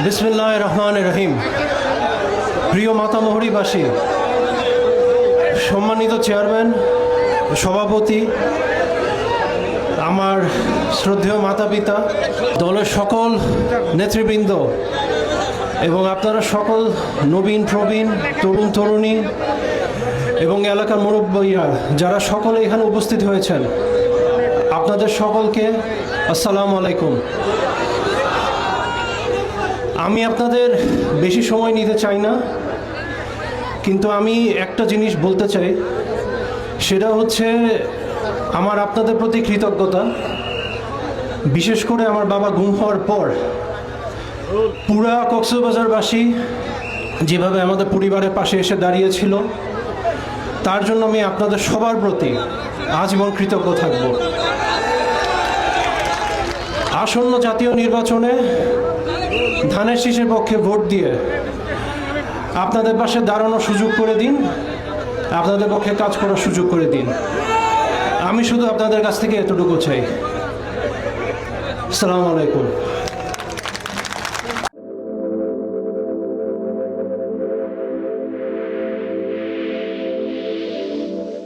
বিসমিল্লাহির রহমানির রহিম। প্রিয় মাতামহরীবাসী, সম্মানিত চেয়ারম্যান, সভাপতি, আমার শ্রদ্ধেয় মাতা পিতা, দলের সকল নেতৃবৃন্দ এবং আপনারা সকল নবীন প্রবীণ তরুণ তরুণী এবং এলাকার মুরব্বীরা যারা সকলে এখানে উপস্থিত হয়েছেন, আপনাদের সকলকে আসসালামু আলাইকুম। আমি আপনাদের বেশি সময় নিতে চাই না, কিন্তু আমি একটা জিনিস বলতে চাই, সেটা হচ্ছে আমার আপনাদের প্রতি কৃতজ্ঞতা। বিশেষ করে আমার বাবা গুম হওয়ার পর পুরা কক্সবাজারবাসী যেভাবে আমাদের পরিবারের পাশে এসে দাঁড়িয়েছিল, তার জন্য আমি আপনাদের সবার প্রতি আজীবন কৃতজ্ঞ থাকব। আসন্ন জাতীয় নির্বাচনে ধানের শীষের পক্ষে ভোট দিয়ে আপনাদের পাশে দাঁড়ানোর সুযোগ করে দিন, আপনাদের পক্ষে কাজ করার সুযোগ করে দিন। আমি শুধু আপনাদের কাছ থেকে এতটুকু চাই। আসসালামু আলাইকুম।